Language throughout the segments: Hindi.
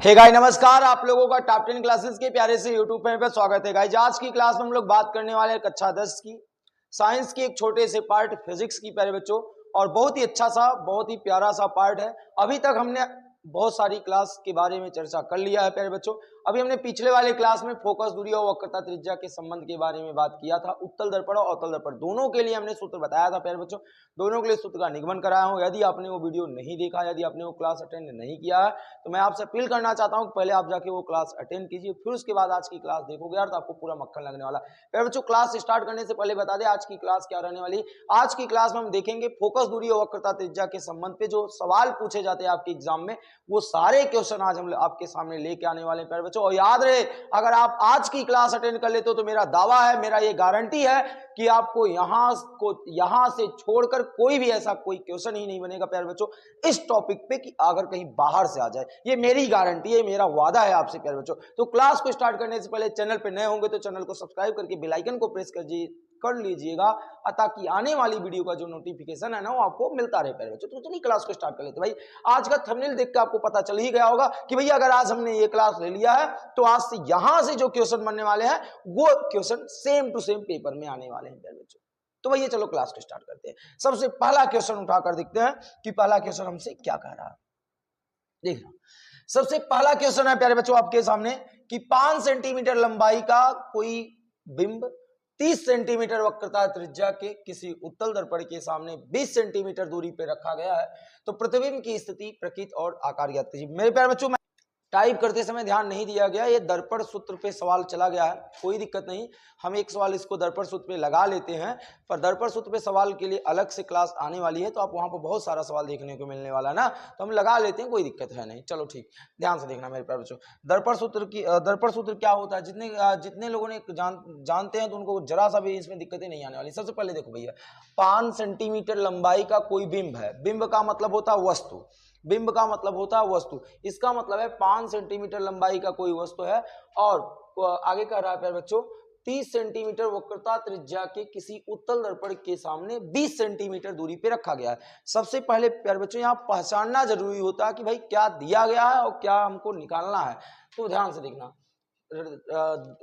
हे गाइस नमस्कार, आप लोगों का टॉप 10 क्लासेस के प्यारे से यूट्यूब पे स्वागत है। गाइस आज की क्लास में हम लोग बात करने वाले हैं कक्षा 10 की साइंस के एक छोटे से पार्ट फिजिक्स की प्यारे बच्चों, और बहुत ही अच्छा सा बहुत ही प्यारा सा पार्ट है। अभी तक हमने बहुत सारी क्लास के बारे में चर्चा कर लिया है प्यारे बच्चों। अभी हमने पिछले वाले क्लास में फोकस दूरी और वक्रता त्रिज्या के संबंध के बारे में बात किया था। उत्तल दर्पण और अवतल दर्पण दोनों के लिए हमने सूत्र बताया था प्यारे बच्चों, दोनों के लिए सूत्र का निगमन कराया हूं। यदि आपने वो वीडियो नहीं देखा, यदि आपने वो क्लास अटेंड नहीं किया है, तो मैं आपसे अपील करना चाहता हूं कि पहले आप जाके वो क्लास अटेंड कीजिए, फिर उसके बाद आज की क्लास देखोगे यार तो आपको पूरा मक्खन लगने वाला है। प्यारे बच्चों, क्लास स्टार्ट करने से पहले बता दें आज की क्लास क्या रहने वाली है। आज की क्लास में हम देखेंगे फोकस दूरी और वक्रता त्रिज्या के संबंध पे जो सवाल पूछे जाते हैं आपके एग्जाम में, वो सारे क्वेश्चन आज हम आपके सामने लेके आने वाले हैं प्यारे बच्चों। और याद रहे, अगर आप आज की क्लास अटेंड कर लेते हो तो मेरा दावा है, मेरा ये गारंटी है कि आपको यहां से छोड़कर कोई भी ऐसा कोई क्वेश्चन ही नहीं बनेगा प्यारे बच्चों इस टॉपिक पे कि अगर कहीं बाहर से आ जाए। ये मेरी गारंटी है, मेरा वादा है आपसे प्यारे बच्चों। तो क्लास को स्टार्ट करने से पहले चैनल पे नए होंगे तो चैनल को सब्सक्राइब करके बेल आइकन को प्रेस कर लीजिएगा, ताकि आने वाली वीडियो का जो नोटिफिकेशन है ना वो आपको मिलता रहे प्यारे बच्चों। तो चलिए क्लास को स्टार्ट कर लेते हैं। भाई आज का थंबनेल देख के आपको पता चल ही गया होगा कि भैया अगर आज हमने ये क्लास ले लिया है तो आज से यहां से जो क्वेश्चन बनने वाले हैं वो question same to same paper में आने वाले हैं प्यारे बच्चों। तो भैया चलो क्लास को स्टार्ट करते हैं। सबसे पहला क्वेश्चन उठाकर देखते हैं कि पहला क्वेश्चन हमसे क्या कह रहा है। देखना, सबसे पहला क्वेश्चन है प्यारे बच्चों आपके सामने कि 5 सेंटीमीटर लंबाई का कोई बिंब 30 सेंटीमीटर वक्रता त्रिज्या के किसी उत्तल दर्पण के सामने 20 सेंटीमीटर दूरी पर रखा गया है, तो प्रतिबिंब की स्थिति, प्रकृति और आकार ज्ञात कीजिए। मेरे प्यारे बच्चों, टाइप करते समय ध्यान नहीं दिया गया, ये दर्पण सूत्र पे सवाल चला गया है, कोई दिक्कत नहीं, हम एक सवाल इसको दर्पण सूत्र पे लगा लेते हैं। पर दर्पण सूत्र पे सवाल के लिए अलग से क्लास आने वाली है, तो आप वहां पर बहुत सारा सवाल देखने को मिलने वाला है ना, तो हम लगा लेते हैं, कोई दिक्कत है नहीं। चलो ठीक, ध्यान से देखना मेरे प्यारे बच्चों। दर्पण सूत्र क्या होता है, जितने लोगों ने जानते हैं तो उनको जरा सा भी इसमें दिक्कतें नहीं आने वाली। सबसे पहले देखो भैया, 5 सेंटीमीटर लंबाई का कोई बिंब है, बिंब का मतलब होता है वस्तु, बिंब का मतलब होता है वस्तु, इसका मतलब है 5 सेंटीमीटर लंबाई का कोई वस्तु है, और आगे कह रहा है प्यारे बच्चों 30 सेंटीमीटर वक्रता त्रिज्या के किसी उत्तल दर्पण के सामने 20 सेंटीमीटर दूरी पे रखा गया है। सबसे पहले प्यारे बच्चों यहाँ पहचानना जरूरी होता है कि भाई क्या दिया गया है और क्या हमको निकालना है। तो ध्यान से देखना,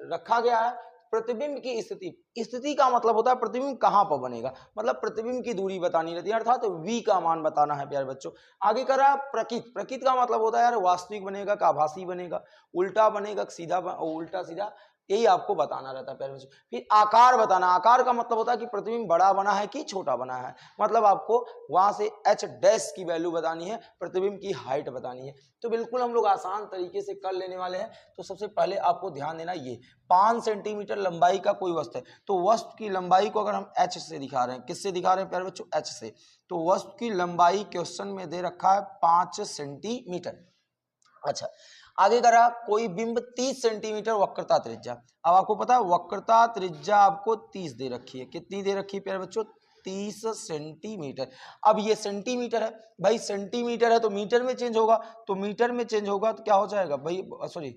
रखा गया है प्रतिबिंब की स्थिति, स्थिति का मतलब होता है प्रतिबिंब कहां पर बनेगा, मतलब प्रतिबिंब की दूरी बतानी रहती है, अर्थात v का मान बताना है प्यारे बच्चों। आगे कर रहा है प्रकृति, प्रकृति का मतलब होता है यार वास्तविक बनेगा का आभासी बनेगा, उल्टा बनेगा सीधा उल्टा सीधा, यही आपको बताना रहता है प्यारे बच्चों। फिर आकार बताना, आकार का मतलब होता है कि प्रतिबिंब बड़ा बना है कि छोटा बना है, मतलब आपको वहां से h डैश की वैल्यू बतानी है, प्रतिबिंब की हाइट बतानी है। तो बिल्कुल हम लोग आसान तरीके से कर लेने वाले हैं। तो सबसे पहले आपको ध्यान देना, ये 5 सेंटीमीटर लंबाई का कोई वस्तु है, तो वस्तु की लंबाई को अगर हम h से दिखा रहे हैं, किससे दिखा रहे हैं प्यारे बच्चों, h से, तो वस्तु की लंबाई क्वेश्चन में दे रखा है 5 सेंटीमीटर। अच्छा, आगे करा कोई बिंब 30 सेंटीमीटर वक्रता त्रिज्या। अब आपको पता है वक्रता त्रिज्या आपको 30 दे रखी है, कितनी दे रखी है प्यारे बच्चों, 30 सेंटीमीटर। अब ये सेंटीमीटर है भाई, सेंटीमीटर है तो मीटर में चेंज होगा, तो मीटर में चेंज होगा तो क्या हो जाएगा भाई, सॉरी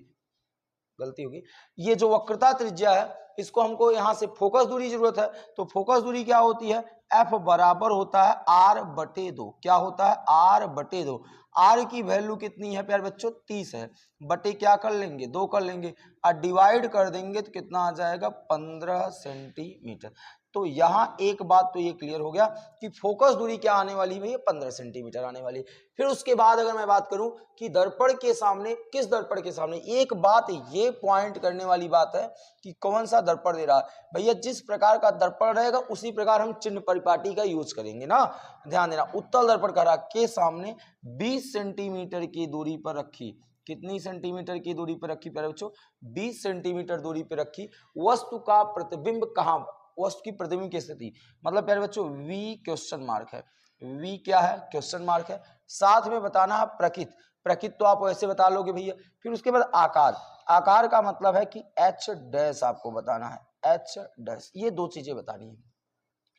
गलती होगी, ये जो वक्रता त्रिज्या है इसको हमको यहाँ से फोकस दूरी जरूरत है, तो फोकस दूरी क्या होती है, F बराबर होता है R/2। क्या होता है, R/2। R की वैल्यू कितनी है प्यारे बच्चों, 30 है, बटे क्या कर लेंगे, 2 कर लेंगे, और डिवाइड कर देंगे तो कितना आ जाएगा, 15 सेंटीमीटर। तो यहाँ एक बात तो ये क्लियर हो गया कि फोकस दूरी क्या आने वाली है भैया, 15 सेंटीमीटर आने वाली। फिर उसके बाद अगर मैं बात करूं कि दर्पण के सामने, किस दर्पण के सामने, एक बात ये पॉइंट करने वाली बात है कि कौन सा दर्पण दे रहा है भैया, जिस प्रकार का दर्पण रहेगा उसी प्रकार हम चिन्ह परिपाटी का यूज करेंगे ना, ध्यान देना। उत्तल दर्पण कह रहा के सामने 20 सेंटीमीटर की दूरी पर रखी, कितनी सेंटीमीटर की दूरी पर रखी प्यारे बच्चों, 20 सेंटीमीटर दूरी पर रखी वस्तु का प्रतिबिंब कहां, वस्तु की प्रतिबिंब की स्थिति, मतलब प्यारे बच्चों v क्वेश्चन मार्क है, v क्या है, क्वेश्चन मार्क है। साथ में बताना है प्रकृति, प्रकृति तो आप ऐसे बता लोगे भैया। फिर उसके बाद आकार, आकार का मतलब है कि h डैश आपको बताना है, h डैश, ये 2 चीजें बतानी है,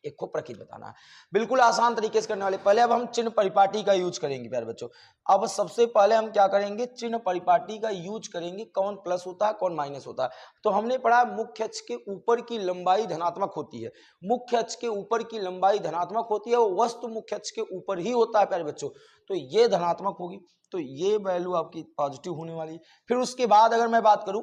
एक को प्रकृति बताना है, बिल्कुल आसान तरीके से करने वाले। पहले अब हम चिन्ह परिपाटी का यूज करेंगे प्यारे बच्चों। अब सबसे पहले हम क्या करेंगे, चिन्ह परिपाटी का यूज करेंगे, कौन प्लस होता है कौन माइनस होता है। तो हमने पढ़ा मुख्य अक्ष के ऊपर की लंबाई धनात्मक होती है, मुख्य अक्ष के ऊपर की लंबाई धनात्मक होती है, वो वस्तु मुख्य अक्ष के ऊपर ही होता है प्यारे बच्चों, तो ये धनात्मक होगी। तो ये वैल्यू आपकी पॉजिटिव होने वाली है। फिर उसके बाद अगर मैं बात करूं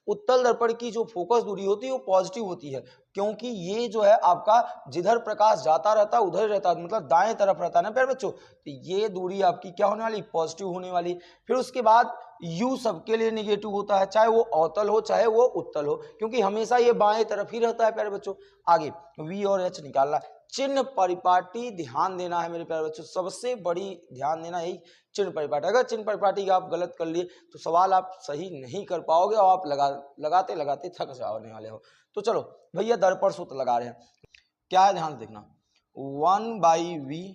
उत्तल दर्पण की जो फोकस दूरी होती है वो पॉजिटिव होती है, क्योंकि ये जो है आपका जिधर प्रकाश जाता रहता है उधर रहता है, मतलब दाएं तरफ रहता है ना प्यारे बच्चों, तो ये दूरी आपकी क्या होने वाली, पॉजिटिव होने वाली। फिर उसके बाद u सबके लिए निगेटिव होता है, चाहे वो अवतल हो चाहे वो उत्तल हो, क्योंकि हमेशा ये बाएं तरफ ही रहता है प्यारे बच्चों। आगे v और h निकालना। चिन्ह परिपाटी ध्यान देना है मेरे प्यारे बच्चों, सबसे बड़ी ध्यान देना यही चिन्ह परिपाटी। अगर चिन्ह परिपाटी का आप गलत कर लिए तो सवाल आप सही नहीं कर पाओगे और आप लगाते लगाते थक जाने वाले हो। तो चलो भैया दर्पण सूत्र लगा रहे हैं, क्या है ध्यान से देखना, 1/v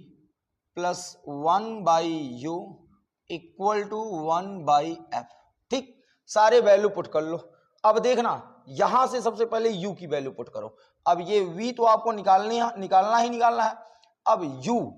plus 1/u equal to 1/f। ठीक, सारे वैल्यू पुट कर लो। अब देखना यहां से सबसे पहले u की वैल्यू पुट करो। अब ये v तो आपको निकालना है। अब u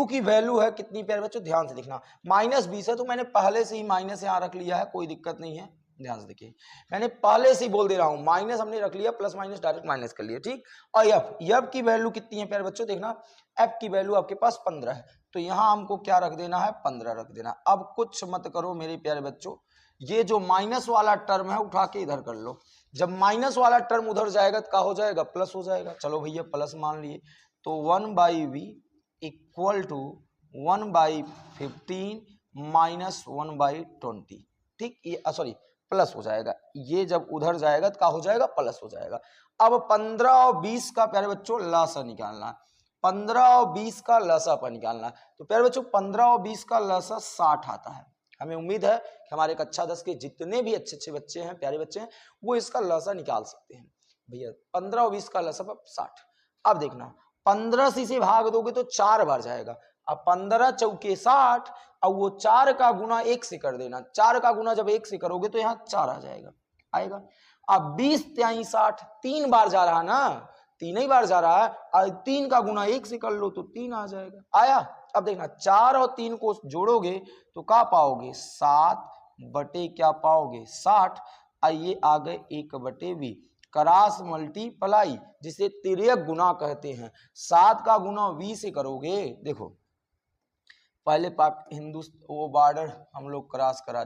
की वैल्यू है कितनी प्यारे बच्चों, ध्यान से देखना, -20 है, तो मैंने पहले से ही माइनस यहां रख लिया है, कोई दिक्कत नहीं है। ध्यान से देखिए, मैंने पहले से ही बोल दे रहा हूं, माइनस हमने रख लिया, प्लस माइनस डायरेक्ट माइनस कर लिया। ठीक, और f की वैल्यू कितनी है प्यारे बच्चों, देखना f की वैल्यू आपके पास 15 है, तो यहां हमको क्या रख देना है, 15 रख देना। अब कुछ मत करो मेरे प्यारे बच्चों, ये जो माइनस वाला टर्म है उठा के इधर कर लो। जब माइनस वाला टर्म उधर जाएगा तो क्या हो जाएगा, प्लस हो जाएगा। चलो भैया प्लस मान लिए, तो 1/v इक्वल टू 1/15 माइनस 1/20। ठीक, ये सॉरी प्लस हो जाएगा, ये जब उधर जाएगा तो क्या हो जाएगा, प्लस हो जाएगा। अब 15 और 20 का प्यारे बच्चों लसा निकालना है, 15 और 20 का लसा पर निकालना है। तो प्यारे बच्चों 15 और 20 का लसा 60 आता है। हमें उम्मीद है कि हमारे कक्षा 10 के जितने भी अच्छे बच्चे हैं, प्यारे बच्चे हैं, वो इसका लसा निकाल सकते हैं। भैया 15 और 20 का लसा 60। अब देखना 15 से भाग दोगे तो 4 बार जाएगा। अब 15 चौके 60, अब वो 4 का गुना 1 से कर देना, 4 का गुना जब 1 से करोगे तो यहाँ 4 आ आएगा। अब 20 × 60 3 बार जा रहा ना, 3 ही बार जा रहा है, और 3 का गुना 1 से कर लो तो 3 आ जाएगा, आया। अब देखना 4 और 3 को जोड़ोगे तो क्या पाओगे, 7 बटे क्या पाओगे, 60। आइए आ गए 1/v, क्रॉस मल्टीप्लाई, जिसे तिर्यक गुना कहते हैं। 7 का गुना v से करोगे, देखो पहले पाक वो बॉर्डर हम लोग क्रॉस करा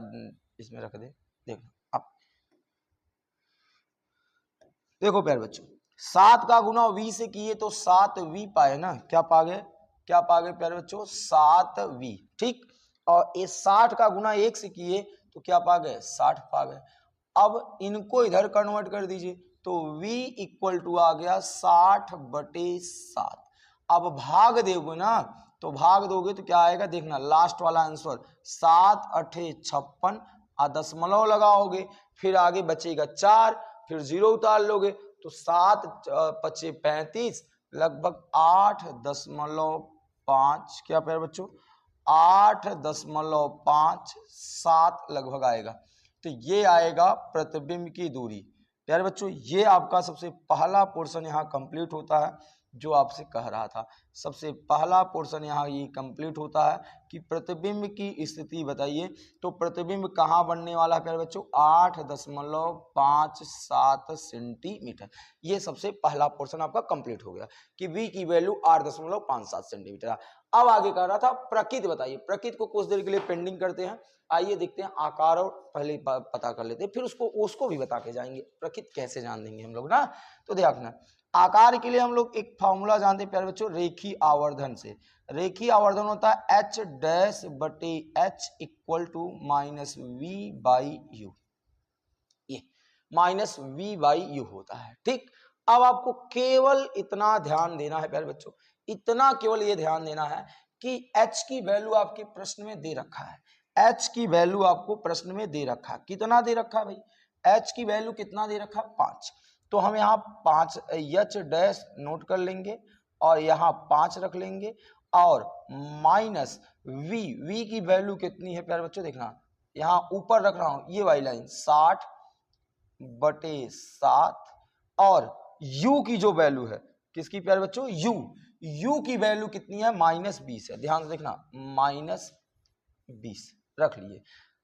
इसमें रख दे, देखो अब देखो प्यारे बच्चों, 7 का गुना v से किए तो 7v पाए ना, क्या पा गए प्यारे बच्चों, 7v। ठीक, और ये 60 का गुना 1 से किए तो क्या पा गए, 60 पा गए। अब इनको इधर कन्वर्ट कर दीजिए तो v इक्वल टू आ गया 60/7। अब भाग दोगे ना, तो भाग दोगे तो क्या आएगा, देखना लास्ट वाला आंसर 7 × 8 = 56, और दशमलव लगाओगे, फिर आगे बचेगा 4, फिर 0 उतार लोगे तो 7 × 5 = 35, लगभग 8.5 क्या प्यारे बच्चों, 8.57 लगभग आएगा। तो ये आएगा प्रतिबिंब की दूरी। प्यारे बच्चों ये आपका सबसे पहला पोर्शन यहाँ कंप्लीट होता है, जो आपसे कह रहा था, सबसे पहला पोर्शन यहाँ ये कंप्लीट होता है कि प्रतिबिंब की स्थिति बताइए। तो प्रतिबिंब कहाँ बनने वाला है प्यारे बच्चों, 8.57 सेंटीमीटर। ये सबसे पहला पोर्शन आपका कंप्लीट हो गया कि v की वैल्यू 8.57 सेंटीमीटर। अब आगे कह रहा था प्रकृति बताइए, प्रकृति को कुछ देर के लिए पेंडिंग करते हैं, आइए देखते हैं आकार और पहले पता कर लेते हैं, फिर उसको भी बता के जाएंगे प्रकृति कैसे जान देंगे हम लोग ना। तो देखना आकार के लिए हम लोग एक फॉर्मूला जानते हैं प्यारे बच्चों, रेखीय आवर्धन से। रेखीय आवर्धन होता है h डैश बटे h इक्वल टू -v/u, ये -v/u होता है। ठीक, अब आपको केवल इतना ध्यान देना है प्यारे बच्चों, इतना केवल ये ध्यान देना है कि h की वैल्यू आपके प्रश्न में दे रखा है, h की वैल्यू आपको प्रश्न में दे रखा है, कितना दे रखा है भाई, h की वैल्यू कितना दे रखा है, 5। तो हम यहाँ 5 h डैश नोट कर लेंगे और यहाँ 5 रख लेंगे, और माइनस v की वैल्यू कितनी है प्यारे बच्चों, देखना यहाँ ऊपर रख रहा हूं ये वाली लाइन 60/7, और u की जो वैल्यू है किसकी प्यारे बच्चों, u की वैल्यू कितनी है, -20 है। ध्यान से देखना -20 रख लिए।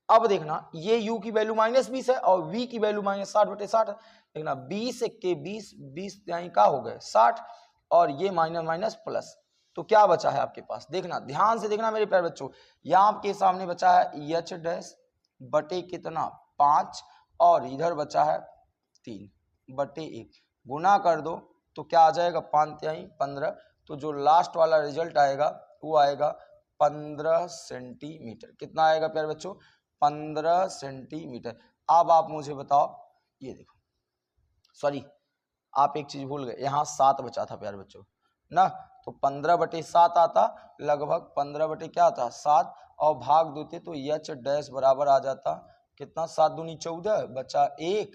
अब देखना ये u की वैल्यू -20 है और v की वैल्यू -60/60 है। देखना 20 × 20 20 का हो गए 60, और ये माइनस माइनस प्लस, तो क्या बचा है आपके पास, देखना ध्यान से देखना मेरे प्यारे बच्चों, यहाँ आपके सामने बचा है एच डैश बटे कितना 5 और इधर बचा है 3 बटे 1, गुना कर दो तो क्या आ जाएगा 5 तिहाई 15, तो जो लास्ट वाला रिजल्ट आएगा वो आएगा 15 सेंटीमीटर। कितना आएगा प्यारे बच्चों 15 सेंटीमीटर। अब आप मुझे बताओ, ये देखो सॉरी आप एक चीज भूल गए, यहाँ 7 बचा था प्यारे बच्चों ना, तो 15 बटे 7 आता, लगभग 15 बटे क्या आता 7, और भाग देते तो एच डैश बराबर आ जाता कितना 7 दूनी 14 बचा 1,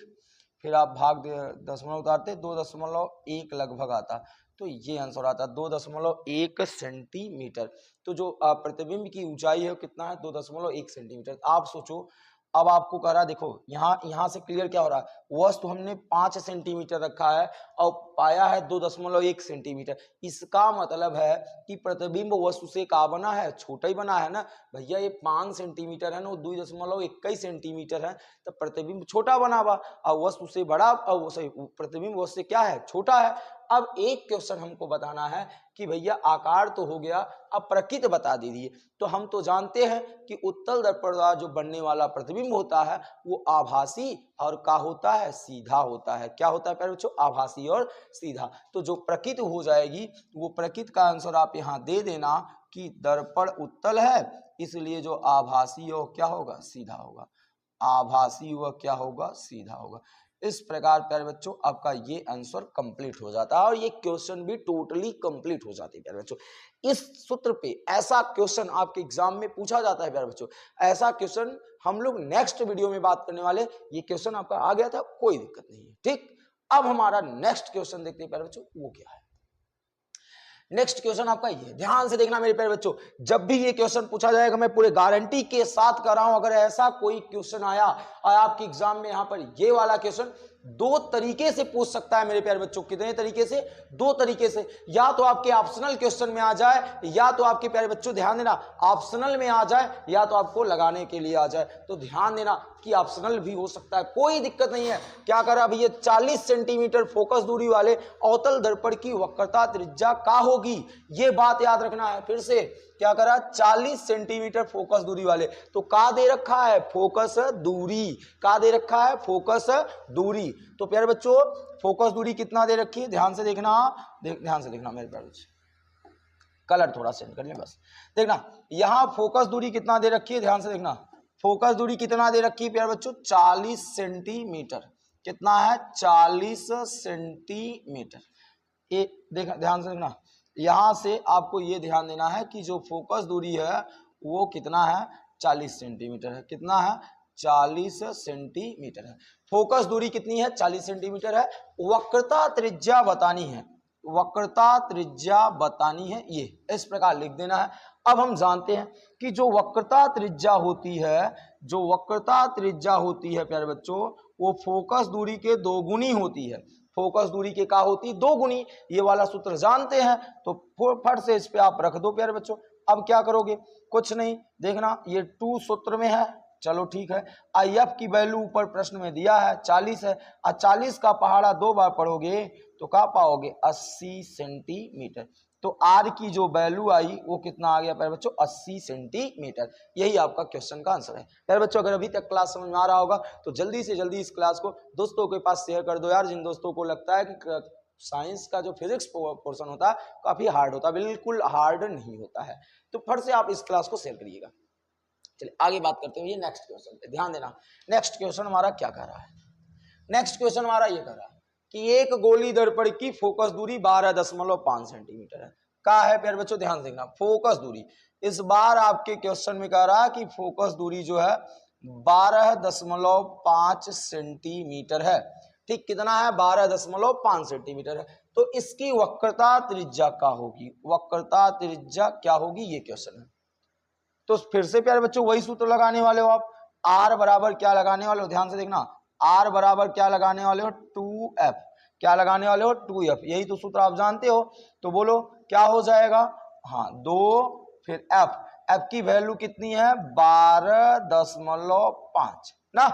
फिर आप भाग दशमलव उतारते 2.1 लगभग आता, तो ये आंसर आता 2.1 सेंटीमीटर। तो जो प्रतिबिंब की ऊंचाई है कितना है 2.1 सेंटीमीटर। आप सोचो, अब आपको कह रहा देखो यहाँ से क्लियर क्या हो रहा है, वस्तु हमने 5 सेंटीमीटर रखा है और पाया है 2.1 सेंटीमीटर, इसका मतलब है कि प्रतिबिंब वस्तु से का बना है, छोटा ही बना है ना भैया, ये 5 सेंटीमीटर है ना, 2.1 सेंटीमीटर है, तो प्रतिबिंब छोटा बना हुआ, और वस्तु से बड़ा, और प्रतिबिंब वस्तु से क्या है छोटा है। अब एक क्वेश्चन हमको बताना है कि भैया आकार तो हो गया, अब प्रकृति बता दीजिए। तो हम तो जानते हैं कि उत्तल दर्पण द्वारा जो बनने वाला प्रतिबिंब होता है वो आभासी और का होता है सीधा होता है। क्या होता है प्यारे बच्चों, आभासी और सीधा। तो जो प्रकृति हो जाएगी वो प्रकृति का आंसर आप यहाँ दे देना कि दर्पण उत्तल है, इसलिए जो आभासी हो क्या होगा सीधा होगा, आभासी हुआ क्या होगा सीधा होगा। इस प्रकार प्यारे बच्चों आपका ये आंसर कंप्लीट हो जाता है और ये क्वेश्चन भी टोटली कंप्लीट हो जाती है प्यारे बच्चों। इस सूत्र पे ऐसा क्वेश्चन आपके एग्जाम में पूछा जाता है प्यारे बच्चों, ऐसा क्वेश्चन हम लोग नेक्स्ट वीडियो में बात करने वाले। ये क्वेश्चन आपका आ गया था, कोई दिक्कत नहीं है, ठीक। अब हमारा नेक्स्ट क्वेश्चन देखते हैं प्यारे बच्चों, वो क्या है। नेक्स्ट क्वेश्चन आपका ये, ध्यान से देखना मेरे प्यारे बच्चों, जब भी ये क्वेश्चन पूछा जाएगा मैं पूरे गारंटी के साथ कर रहा हूं, अगर ऐसा कोई क्वेश्चन आया और आपके एग्जाम में यहां पर ये वाला क्वेश्चन 2 तरीके से पूछ सकता है मेरे प्यारे बच्चों। कितने तरीके से, 2 तरीके से। या तो आपके ऑप्शनल क्वेश्चन में आ जाए, या तो आपके प्यारे बच्चों ध्यान देना ऑप्शनल में आ जाए, या तो आपको लगाने के लिए आ जाए। तो ध्यान देना कि ऑप्शनल भी हो सकता है, कोई दिक्कत नहीं है। क्या करा भैया 40 सेंटीमीटर फोकस दूरी वाले अवतल दर्पण की वक्रता त्रिज्या का होगी, ये बात याद रखना है। फिर से क्या करा 40 सेंटीमीटर फोकस दूरी वाले, तो का दे रखा है फोकस दूरी, का दे रखा है फोकस दूरी। तो प्यारे बच्चों फोकस दूरी कितना दे रखी है, ध्यान से देखना, ध्यान से देखना मेरे प्यारे बच्चों, कलर थोड़ा चेंज कर लें बस। देखना यहां फोकस दूरी कितना दे रखी है, ध्यान से देखना फोकस दूरी कितना दे रखी है प्यारे बच्चों 40 सेंटीमीटर। कितना है 40 सेंटीमीटर। ये देखना ध्यान से देखना, यहां से आपको ये ध्यान देना है कि जो फोकस दूरी है वो कितना है 40 सेंटीमीटर है। कितना है 40 सेंटीमीटर है। फोकस दूरी कितनी है 40 सेंटीमीटर है। वक्रता त्रिज्या बतानी है, वक्रता त्रिज्या बतानी है, ये इस प्रकार लिख देना है। अब हम जानते हैं कि जो वक्रता त्रिज्या होती है, जो वक्रता त्रिज्या होती है प्यारे बच्चों, वो फोकस दूरी के 2 गुनी होती है। फोकस दूरी के का होती 2 गुनी, ये वाला सूत्र जानते हैं, तो फट से इस पे आप रख दो प्यारे बच्चों। अब क्या करोगे, कुछ नहीं, देखना ये 2 सूत्र में है, चलो ठीक है। एफ की वैल्यू ऊपर प्रश्न में दिया है 40 है, और 40 का पहाड़ा 2 बार पढ़ोगे तो क्या पाओगे 80 सेंटीमीटर। तो आर की जो वैल्यू आई वो कितना आ गया प्यारे बच्चों 80 सेंटीमीटर। यही आपका क्वेश्चन का आंसर है प्यारे बच्चों। अगर अभी तक क्लास समझ में आ रहा होगा तो जल्दी से जल्दी इस क्लास को दोस्तों के पास शेयर कर दो यार, जिन दोस्तों को लगता है कि साइंस का जो फिजिक्स पोर्शन होता है काफी हार्ड होता है, बिल्कुल हार्ड नहीं होता है। तो फट से आप इस क्लास को शेयर करिएगा। चलिए आगे बात करते हैं, ये नेक्स्ट क्वेश्चन पे ध्यान देना। नेक्स्ट क्वेश्चन हमारा क्या कह रहा है, नेक्स्ट क्वेश्चन हमारा ये कह रहा है कि एक गोली दर्पण की फोकस दूरी 12.5 सेंटीमीटर है। का है प्यारे बच्चों ध्यान देखना, फोकस दूरी इस बार आपके क्वेश्चन में कह रहा है कि फोकस दूरी जो है 12.5 सेंटीमीटर है। ठीक, कितना है 12.5 सेंटीमीटर है। तो इसकी वक्रता त्रिज्या क्या होगी, वक्रता त्रिज्या क्या होगी, ये क्वेश्चन है। तो फिर से प्यारे बच्चों वही सूत्र लगाने वाले हो आप, आर बराबर क्या लगाने वाले हो, ध्यान से देखना, आर बराबर क्या लगाने वाले हो 2f, क्या लगाने वाले हो 2f, यही तो सूत्र आप जानते हो। तो बोलो क्या हो जाएगा, हाँ 2 फिर f, f की वैल्यू कितनी है 12.5 ना,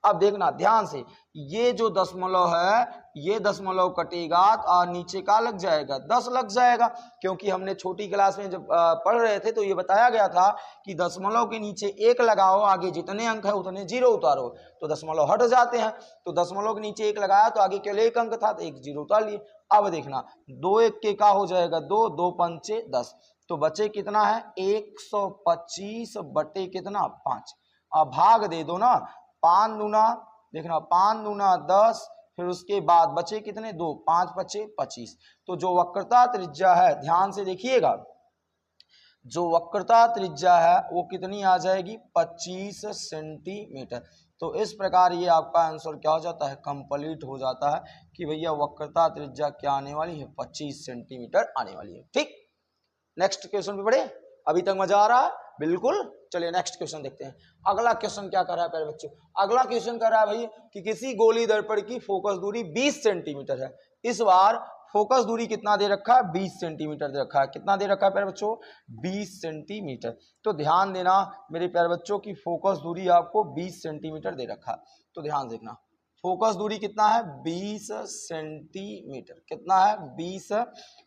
अब देखना ध्यान से, ये जो दशमलव है ये दशमलव कटेगा और नीचे का लग जाएगा 10 लग जाएगा, क्योंकि हमने छोटी क्लास में जब पढ़ रहे थे तो ये बताया गया था कि दशमलव के नीचे 1 लगाओ, आगे जितने अंक है उतने 0 उतारो, तो दशमलव हट जाते हैं। तो दशमलव के नीचे 1 लगाया तो आगे केवल 1 अंक था तो 1 0 उतार लिए। अब देखना 2 1 के का हो जाएगा 2, 2 पंचे 10, तो बचे कितना है 125 बटे कितना 5। अब भाग दे दो ना, 5 दूना देखना 5 दूना 10, फिर उसके बाद बचे कितने 2, 5 बचे 25। तो जो वक्रता त्रिज्या है ध्यान से देखिएगा, जो वक्रता त्रिज्या है वो कितनी आ जाएगी 25 सेंटीमीटर। तो इस प्रकार ये आपका आंसर क्या हो जाता है कंप्लीट हो जाता है कि भैया वक्रता त्रिज्या क्या आने वाली है 25 सेंटीमीटर आने वाली है। ठीक, नेक्स्ट क्वेश्चन पे बढ़े, अभी तक मजा आ रहा है बिल्कुल। चलिए नेक्स्ट क्वेश्चन देखते हैं। अगला क्वेश्चन क्या कर रहा है प्यारे बच्चों, अगला क्वेश्चन कर रहा है भाई कि किसी गोली दर्पण की फोकस दूरी 20 सेंटीमीटर है। इस बार फोकस दूरी कितना दे रखा है 20 सेंटीमीटर दे रखा है। कितना दे रखा है प्यारे बच्चों 20 सेंटीमीटर। तो ध्यान देना मेरे प्यारे बच्चों की फोकस दूरी आपको 20 सेंटीमीटर दे रखा है। तो ध्यान देखना फोकस दूरी कितना है 20 सेंटीमीटर, कितना है 20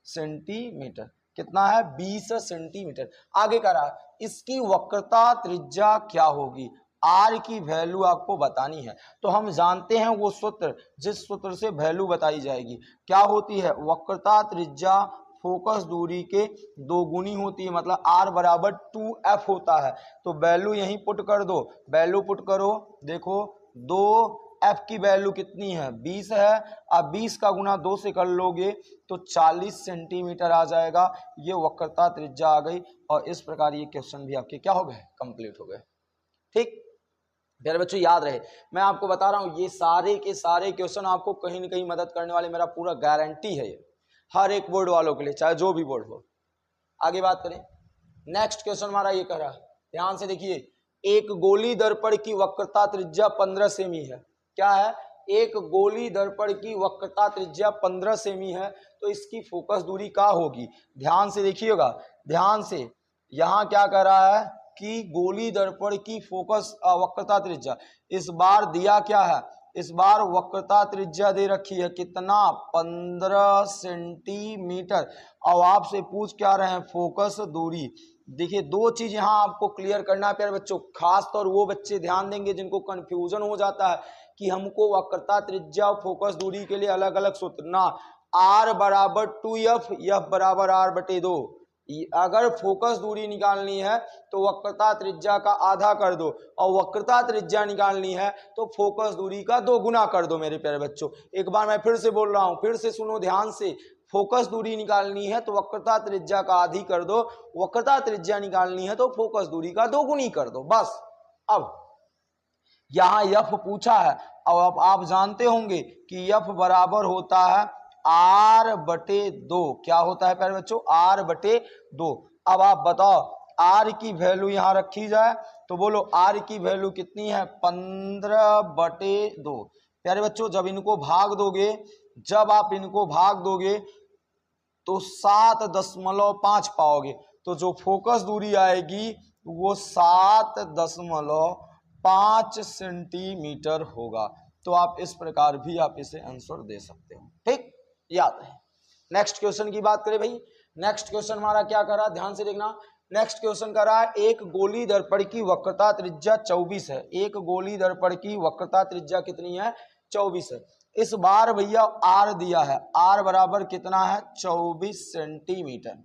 सेंटीमीटर, कितना है 20 सेंटीमीटर। आगे कह रहा है इसकी वक्रता त्रिज्या क्या होगी, आर की वैल्यू आपको बतानी है। तो हम जानते हैं वो सूत्र जिस सूत्र से वैल्यू बताई जाएगी क्या होती है, वक्रता त्रिज्या फोकस दूरी के 2 गुनी होती है, मतलब r बराबर 2f होता है। तो वैल्यू यहीं पुट कर दो, वैल्यू पुट करो, देखो 2f की वैल्यू कितनी है 20 है। अब 20 का गुना 2 से कर लोगे तो 40 सेंटीमीटर आ जाएगा। ये वक्रता त्रिज्या आ गई और इस प्रकार ये क्वेश्चन भी आपके क्या हो गए कंप्लीट हो गए। ठीक प्यारे बच्चों याद रहे, मैं आपको बता रहा हूं ये सारे के सारे क्वेश्चन आपको कहीं ना कहीं मदद करने वाले, मेरा पूरा गारंटी है ये हर एक बोर्ड वालों के लिए, चाहे जो भी बोर्ड हो। आगे बात करें, नेक्स्ट क्वेश्चन हमारा ये कह रहा है, ध्यान से देखिए, एक गोली दर्पण की वक्रता त्रिज्या 15 सेमी है। क्या है, एक गोली दर्पण की वक्रता त्रिज्या 15 सेमी है, तो इसकी फोकस दूरी क्या होगी। ध्यान से देखिएगा, ध्यान से, यहां क्या कह रहा है कि गोली दर्पण की फोकस वक्रता त्रिज्या, इस बार दिया क्या है, इस बार वक्रता त्रिज्या दे रखी है कितना 15 सेंटीमीटर। अब आपसे पूछ क्या रहे हैं फोकस दूरी। देखिए 2 चीज यहां आपको क्लियर करना है प्यारे बच्चों, खास तौर वो बच्चे ध्यान देंगे जिनको कंफ्यूजन हो जाता है कि हमको वक्रता त्रिज्या और फोकस दूरी के लिए अलग अलग सूत्र ना, r बराबर 2f, f बराबर r बटे 2। अगर फोकस दूरी निकालनी है तो वक्रता त्रिज्या का आधा कर दो, और वक्रता त्रिज्या निकालनी है तो फोकस दूरी का 2 गुना कर दो। मेरे प्यारे बच्चों एक बार मैं फिर से बोल रहा हूं, फिर से सुनो ध्यान से, फोकस दूरी निकालनी है तो वक्रता त्रिज्या का आधी कर दो, वक्रता त्रिज्या निकालनी है तो फोकस दूरी का 2 गुनी कर दो बस। अब यहां यफ पूछा है, अब आप जानते होंगे कि यफ बराबर होता है r बटे 2। क्या होता है प्यारे बच्चों r बटे 2। अब आप बताओ r की वैल्यू यहां रखी जाए तो बोलो r की वैल्यू कितनी है 15 बटे 2। प्यारे बच्चों जब इनको भाग दोगे, जब आप इनको भाग दोगे तो 7.5 पाओगे, तो जो फोकस दूरी आएगी वो 7.5 सेंटीमीटर होगा। तो आप इस प्रकार भी आप इसे आंसर दे सकते हो। ठीक याद है। नेक्स्ट क्वेश्चन की बात करें भाई, नेक्स्ट क्वेश्चन हमारा क्या कर रहा है, ध्यान से देखना। नेक्स्ट क्वेश्चन कर रहा है एक गोली दर्पण की वक्रता त्रिज्या 24 है। एक गोली दर्पण की वक्रता त्रिज्या कितनी है 24 है। इस बार भैया r दिया है, r बराबर कितना है 24 सेंटीमीटर।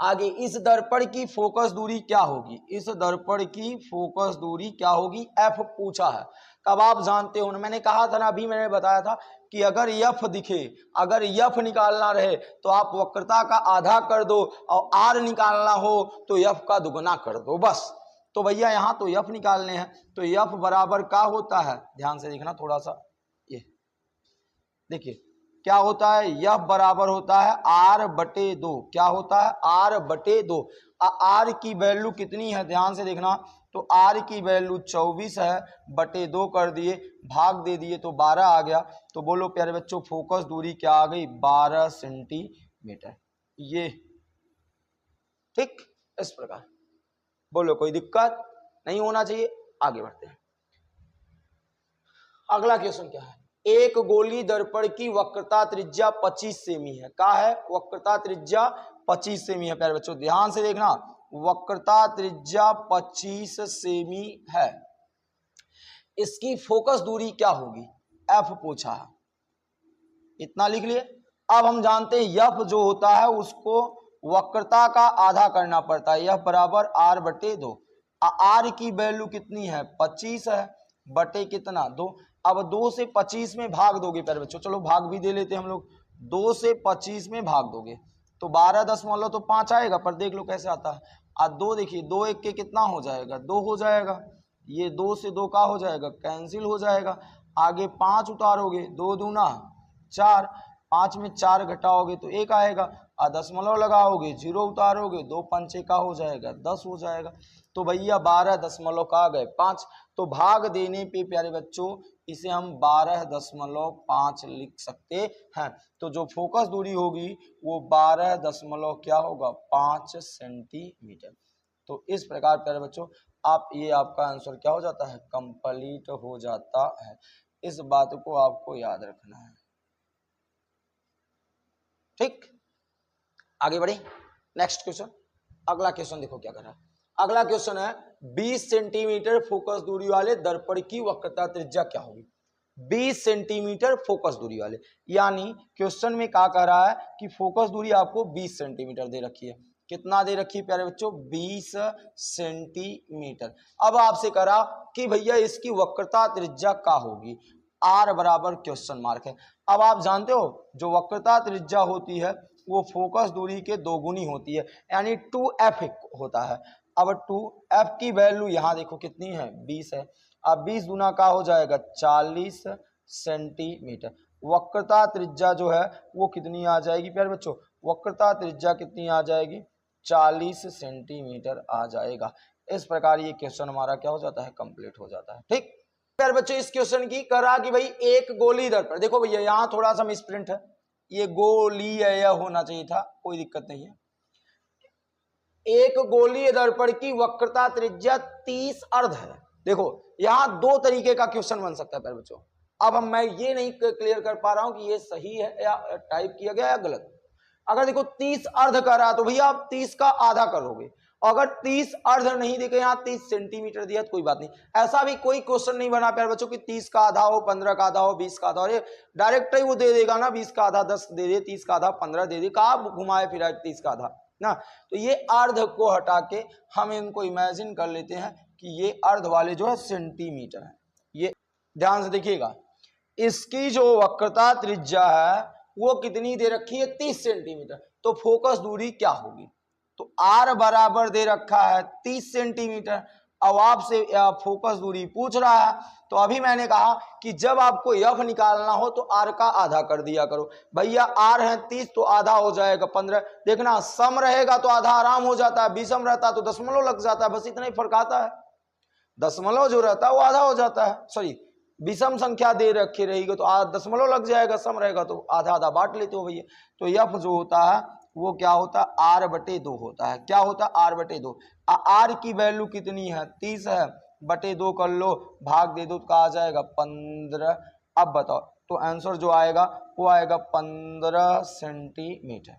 आगे इस दर्पण की फोकस दूरी क्या होगी, इस दर्पण की फोकस दूरी क्या होगी f पूछा है। कब आप जानते हो ना, मैंने कहा था ना, अभी मैंने बताया था कि अगर यफ दिखे, अगर यफ निकालना रहे तो आप वक्रता का आधा कर दो, और r निकालना हो तो यफ का दुगना कर दो बस। तो भैया यहाँ तो यफ निकालने हैं, तो यफ बराबर क्या होता है, ध्यान से देखना थोड़ा सा, ये देखिए क्या होता है, यफ बराबर होता है r बटे 2। क्या होता है r बटे 2। r की वैल्यू कितनी है ध्यान से देखना, तो r की वैल्यू 24 है, बटे 2 कर दिए, भाग दे दिए तो 12 आ गया। तो बोलो प्यारे बच्चों फोकस दूरी क्या आ गई 12 सेंटीमीटर। ये ठीक इस प्रकार, बोलो कोई दिक्कत नहीं होना चाहिए। आगे बढ़ते हैं। अगला क्वेश्चन क्या है, एक गोली दर्पण की वक्रता त्रिज्या 25 सेमी है। क्या है? वक्रता त्रिज्या 25 सेमी है। प्यारे बच्चों ध्यान से देखना, वक्रता त्रिज्या 25 सेमी है। इसकी फोकस दूरी क्या होगी? एफ पूछा है, इतना लिख लिए। अब हम जानते हैं एफ जो होता है उसको वक्रता का आधा करना पड़ता है, एफ बराबर आर बटे 2। आर की वैल्यू कितनी है? 25 है, बटे कितना? 2। अब 2 से 25 में भाग दोगे प्यारे बच्चों, चलो भाग भी दे लेते हैं हम लोग। 2 से 25 में भाग दोगे तो 12.5 आएगा, पर देख लो कैसे आता है। 2 देखिए, 2 एक के कितना हो जाएगा? 2 हो जाएगा। ये 2 से 2 का हो जाएगा? कैंसिल हो जाएगा। आगे 5 उतारोगे, 2 दूना 4, 5 में 4 घटाओगे तो 1 आएगा। दशमलव लगाओगे, 0 उतारोगे, 2 पंचे का हो जाएगा? 10 हो जाएगा। तो भैया 12 का आ गए 5। तो भाग देने पे प्यारे बच्चों इसे हम 12.5 लिख सकते हैं। तो जो फोकस दूरी होगी वो 12.5 सेंटीमीटर। तो इस प्रकार प्यारे बच्चों आप ये आपका आंसर क्या हो जाता है? कंप्लीट हो जाता है। इस बात को आपको याद रखना है, ठीक। आगे बढ़े, नेक्स्ट क्वेश्चन। अगला क्वेश्चन देखो क्या कर रहा है। अगला क्वेश्चन है 20 सेंटीमीटर फोकस दूरी वाले दर्पण की वक्रता त्रिज्या क्या होगी? 20 सेंटीमीटर फोकस दूरी वाले, यानी क्वेश्चन में क्या कह रहा है कि फोकस दूरी आपको 20 सेंटीमीटर दे रखी है। कितना दे रखी है प्यारे बच्चों? 20 सेंटीमीटर। अब आपसे करा कि भैया इसकी वक्रता त्रिज्या क्या होगी? आर बराबर क्वेश्चन मार्क है। अब आप जानते हो जो वक्रता त्रिज्या होती है वो फोकस दूरी के दोगुनी होती है, यानी 2f होता है। अब 2f की वैल्यू यहाँ देखो कितनी है? 20 है। अब 20 गुना का हो जाएगा 40 सेंटीमीटर। वक्रता त्रिज्या जो है वो कितनी आ जाएगी प्यारे बच्चों? वक्रता त्रिज्या कितनी आ जाएगी? 40 सेंटीमीटर आ जाएगा। इस प्रकार ये क्वेश्चन हमारा क्या हो जाता है? कंप्लीट हो जाता है, ठीक। प्यारे बच्चों इस क्वेश्चन की करा कि भाई एक गोली दर्पण, देखो भैया यहाँ थोड़ा सा मिसप्रिंट है, ये गोली है यह होना चाहिए था, कोई दिक्कत नहीं है। एक गोलीय दर्पण की वक्रता त्रिज्या 30 अर्ध है। देखो यहां दो तरीके का क्वेश्चन बन सकता है प्यारे बच्चों। अब मैं ये नहीं क्लियर कर पा रहा हूं कि ये सही है या टाइप किया गया या गलत। अगर देखो 30 अर्ध कर रहा तो भैया आप 30 का आधा करोगे। अगर 30 अर्ध नहीं देखे, यहाँ 30 सेंटीमीटर दिया तो कोई बात नहीं। ऐसा भी कोई क्वेश्चन नहीं बना प्यारे बच्चों कि 30 का आधा हो, 15 का आधा हो, 20 का आधा हो। डायरेक्ट ही वो दे देगा ना, 20 का आधा 10 दे दे, 30 का आधा 15 दे दे, कहा घुमाए फिराए 30 का आधा ना। तो ये अर्ध को हटा के हम इनको इमेजिन कर लेते हैं कि ये अर्ध वाले जो है सेंटीमीटर है। ये ध्यान से देखिएगा, इसकी जो वक्रता त्रिज्या है वो कितनी दे रखी है? 30 सेंटीमीटर। तो फोकस दूरी क्या होगी? तो आर बराबर दे रखा है 30 सेंटीमीटर। अब आपसे फोकस दूरी पूछ रहा है, तो अभी मैंने कहा कि जब आपको एफ निकालना हो तो आर का आधा कर दिया करो। भैया आर है 30 तो आधा हो जाएगा 15। देखना सम रहेगा तो आधा आराम हो जाता है, विषम रहता तो दशमलव लग जाता है, बस इतना ही फर्क आता है। दशमलव जो रहता है वो आधा हो जाता है, सॉरी विषम संख्या दे रखी रहेगी तो दशमलव लग जाएगा, सम रहेगा तो आधा आधा बांट लेते हो भैया। तो एफ जो होता है वो क्या होता है? आर बटे 2 होता है। क्या होता है? आर बटे 2। आर की वैल्यू कितनी है? 30 है, बटे 2 कर लो, भाग दे दो तो आ जाएगा 15। अब बताओ तो आंसर जो आएगा वो आएगा 15 सेंटीमीटर।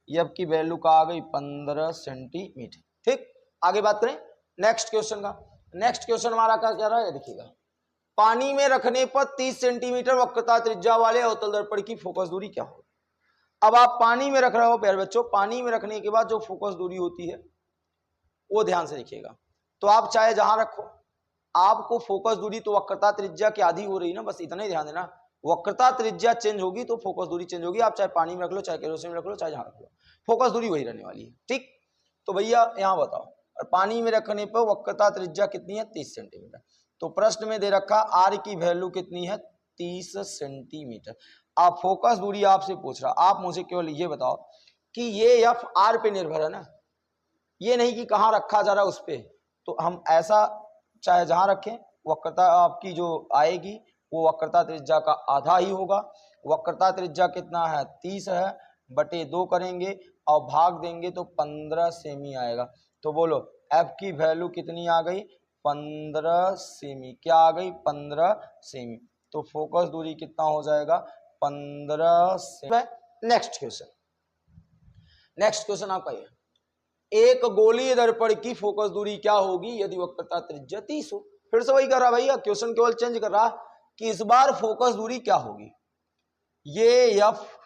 एफ की वैल्यू का आ गई 15 सेंटीमीटर, ठीक। आगे बात करें नेक्स्ट क्वेश्चन का। नेक्स्ट क्वेश्चन हमारा क्या रहा है देखिएगा, पानी में रखने पर 30 सेंटीमीटर वक्रता त्रिज्या वाले अवतल दर्पण की फोकस दूरी क्या हो? अब आप पानी में रख रहे हो प्यारे बच्चों, पानी में रखने के बाद जो फोकस दूरी होती है वो ध्यान से देखिएगा। तो आप चाहे जहां रखो, आपको फोकस दूरी तो वक्रता त्रिज्या की आधी हो रही ना, बस इतना ही ध्यान देना। वक्रता त्रिज्या चेंज होगी तो फोकस दूरी चेंज होगी। आप चाहे पानी में रख लो, चाहे केरोसिन में रख लो, चाहे जहां रख लो, फोकस दूरी वही रहने वाली है, ठीक। तो भैया यहां बताओ, और पानी में रखने पर वक्रता त्रिज्या कितनी है? 30 सेंटीमीटर। तो प्रश्न में दे रखा आर की वैल्यू कितनी है? 30 सेंटीमीटर। आप फोकस दूरी आपसे पूछ रहा, आप मुझे केवल ये बताओ कि ये एफ आर पे निर्भर है ना, ये नहीं कि कहाँ रखा जा रहा है उस पे। तो हम ऐसा चाहे जहां रखें, वक्रता आपकी जो आएगी वो वक्रता त्रिज्या का आधा ही होगा। वक्रता त्रिज्या कितना है? 30 है, बटे 2 करेंगे और भाग देंगे तो 15 सेमी आएगा। तो बोलो एफ की वैल्यू कितनी आ गई? 15 सेमी। क्या आ गई? 15 सेमी। तो फोकस दूरी कितना हो जाएगा? 15 सेमी। नेक्स्ट क्वेश्चन आपका ये, एक गोलीय दर्पण की फोकस दूरी क्या होगी यदि वक्रता त्रिज्या 30 हो? फिर से वही कर रहा भैया, क्वेश्चन केवल चेंज कर रहा कि इस बार फोकस दूरी क्या होगी। ये एफ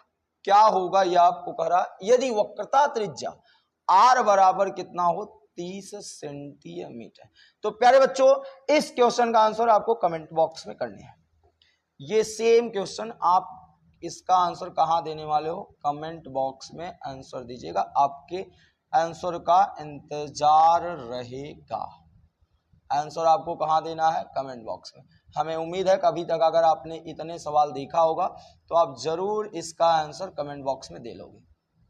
क्या होगा, ये आपको कह रहा यदि वक्रता त्रिज्या आर बराबर कितना हो? 30 सेंटीमीटर। तो प्यारे बच्चों, इस क्वेश्चन का आंसर आपको कमेंट बॉक्स में करने हैं। ये सेम क्वेश्चन आप इसका आंसर कहां देने वाले हो? कमेंट बॉक्स में आंसर दीजिएगा, आपके आंसर का इंतजार रहेगा। आंसर आपको कहां देना है? कमेंट बॉक्स में। हमें उम्मीद है कभी तक अगर आपने इतने सवाल देखा होगा तो आप जरूर इसका आंसर कमेंट बॉक्स में दे लोगे।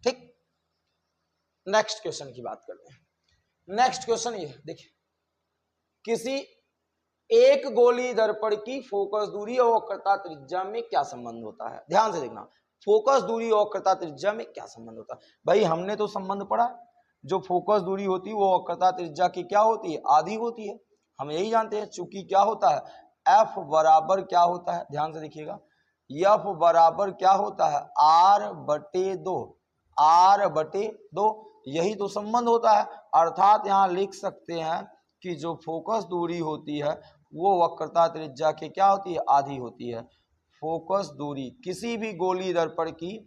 ठीक, नेक्स्ट क्वेश्चन की बात करते हैं। नेक्स्ट क्वेश्चन ये देखिए, किसी एक गोली दर्पण की फोकस दूरी और वक्रता त्रिज्या में क्या संबंध होता है? ध्यान से देखना, फोकस दूरी और वक्रता त्रिज्या में क्या संबंध होता है। भाई हमने तो संबंध पढ़ा, जो फोकस दूरी होती है वो वक्रता त्रिज्या की क्या होती है? आधी होती है। हम यही जानते हैं, चूंकि क्या होता है? एफ बराबर क्या होता है? ध्यान से देखिएगा, एफ बराबर क्या होता है? आर बटे दो। आर बटे दो, यही तो संबंध होता है। अर्थात यहां लिख सकते हैं कि जो फोकस दूरी होती है वो वक्रता त्रिज्या की क्या होती है? आधी होती है। फोकस दूरी, किसी भी गोली दर्पण की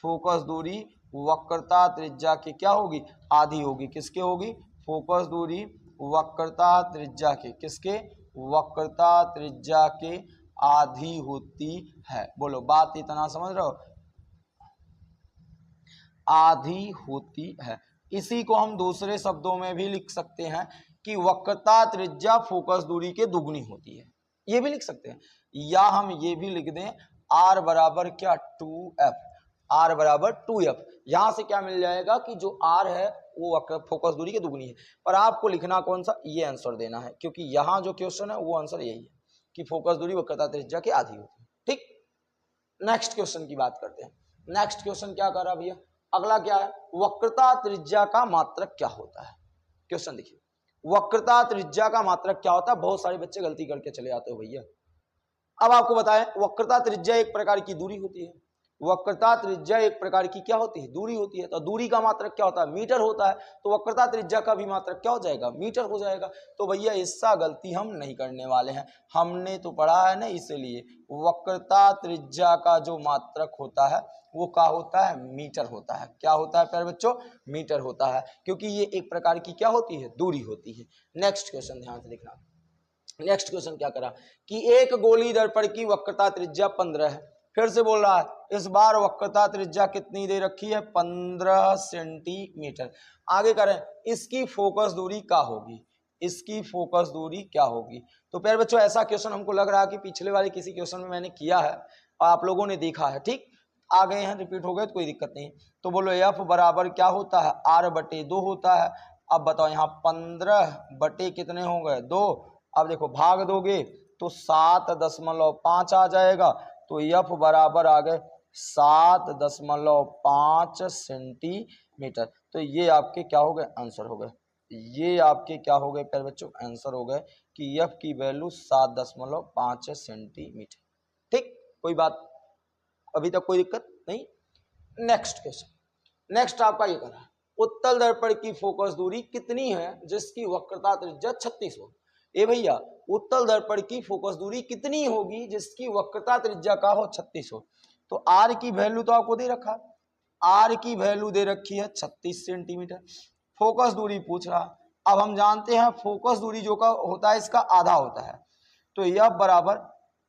फोकस दूरी वक्रता त्रिज्या की क्या होगी? आधी होगी। किसके होगी? फोकस दूरी वक्रता त्रिज्या के, किसके? वक्रता त्रिज्या के आधी होती है। बोलो, बात इतना समझ रहे हो? आधी होती है। इसी को हम दूसरे शब्दों में भी लिख सकते हैं कि वक्रता त्रिज्या फोकस दूरी के दुगनी होती है, ये भी लिख सकते हैं। या हम ये भी लिख दें आर बराबर क्या? 2f। आर बराबर 2f। यहां से क्या मिल जाएगा कि जो आर है वो फोकस दूरी की दुगनी है। पर आपको लिखना कौन सा? ये आंसर देना है, क्योंकि यहां जो क्वेश्चन है वो आंसर यही है कि फोकस दूरी वक्रता त्रिज्या की आधी होती है। ठीक, नेक्स्ट क्वेश्चन की बात करते हैं। नेक्स्ट क्वेश्चन क्या कर रहा भैया? अगला क्या है? वक्रता त्रिज्या का मात्रक क्या होता है? क्वेश्चन देखिए, वक्रता त्रिज्या का मात्रक क्या होता है? बहुत सारे बच्चे गलती करके चले जाते हो भैया। अब आपको बताएं, वक्रता त्रिज्या एक प्रकार की दूरी होती है। वक्रता त्रिज्या एक प्रकार की क्या होती है? दूरी होती है। तो दूरी का मात्रक क्या होता है? मीटर होता है। तो वक्रता त्रिज्या का भी मात्रक क्या हो जाएगा? मीटर हो जाएगा। तो भैया इसका गलती हम नहीं करने वाले हैं, हमने तो पढ़ा है ना, इसलिए वक्रता त्रिज्या का जो मात्रक होता है वो क्या होता है? मीटर होता है। क्या होता है प्यारे बच्चों? मीटर होता है, क्योंकि ये एक प्रकार की क्या होती है? दूरी होती है। नेक्स्ट क्वेश्चन ध्यान से देखना। नेक्स्ट क्वेश्चन क्या करा कि एक गोली दर्पण की वक्रता त्रिज्या 15 है। फिर से बोल रहा है, इस बार वक्रता त्रिज्या कितनी दे रखी है? 15 सेंटीमीटर। आगे करें, इसकी फोकस दूरी क्या होगी? इसकी फोकस दूरी क्या होगी? तो प्यारे बच्चों, ऐसा क्वेश्चन हमको लग रहा है कि पिछले वाले किसी क्वेश्चन में मैंने किया है और आप लोगों ने देखा है। ठीक, आ गए हैं, रिपीट हो गए तो कोई दिक्कत नहीं। तो बोलो एफ बराबर क्या होता है? आर बटे 2 होता है। अब बताओ, यहाँ 15 बटे कितने हो गए? 2। अब देखो, भाग दोगे तो 7.5 आ जाएगा। तो एफ बराबर आ गए 7.5 सेंटीमीटर। तो ये आपके क्या हो गए? आंसर हो गए। ये आपके क्या हो गए प्यारे बच्चों? आंसर हो गए कि एफ की वैल्यू 7.5 सेंटीमीटर। ठीक, कोई बात अभी तक कोई दिक्कत नहीं। नेक्स्ट क्वेश्चन, नेक्स्ट आपका ये करा, उत्तल दर्पण की फोकस दूरी कितनी है जिसकी वक्रता त्रिज्या 36 हो? ए भैया, उत्तल दर्पण की फोकस दूरी कितनी होगी जिसकी वक्रता त्रिज्या का हो 36 हो? तो आर की वैल्यू तो आपको दे रखा, आर की वैल्यू दे रखी है 36 सेंटीमीटर। फोकस दूरी पूछ रहा। अब हम जानते हैं फोकस दूरी जो का होता है इसका आधा होता है। तो यह बराबर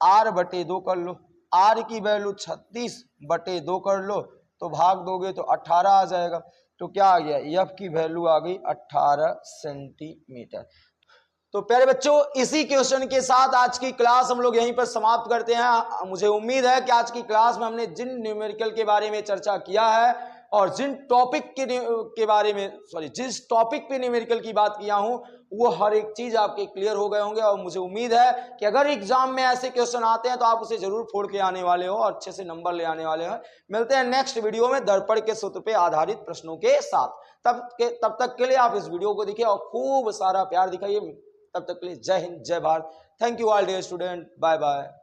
आर बटे 2 कर लो। आर की वैल्यू 36 बटे 2 कर लो, तो भाग दोगे तो 18 आ जाएगा। तो क्या आ गया? एफ की वैल्यू आ गई 18 सेंटीमीटर। तो प्यारे बच्चों, इसी क्वेश्चन के साथ आज की क्लास हम लोग यहीं पर समाप्त करते हैं। मुझे उम्मीद है कि आज की क्लास में हमने जिन न्यूमेरिकल के बारे में चर्चा किया है और जिन टॉपिक के बारे में जिस टॉपिक पे न्यूमेरिकल की बात किया हूं वो हर एक चीज आपके क्लियर हो गए होंगे। और मुझे उम्मीद है कि अगर एग्जाम में ऐसे क्वेश्चन आते हैं तो आप उसे जरूर फोड़ के आने वाले हो और अच्छे से नंबर ले आने वाले हो। मिलते हैं नेक्स्ट वीडियो में दर्पण के सूत्र पे आधारित प्रश्नों के साथ। तब तक के लिए आप इस वीडियो को देखिए और खूब सारा प्यार दिखाइए। तब तक के लिए जय हिंद जय भारत। Thank you all dear student, bye bye.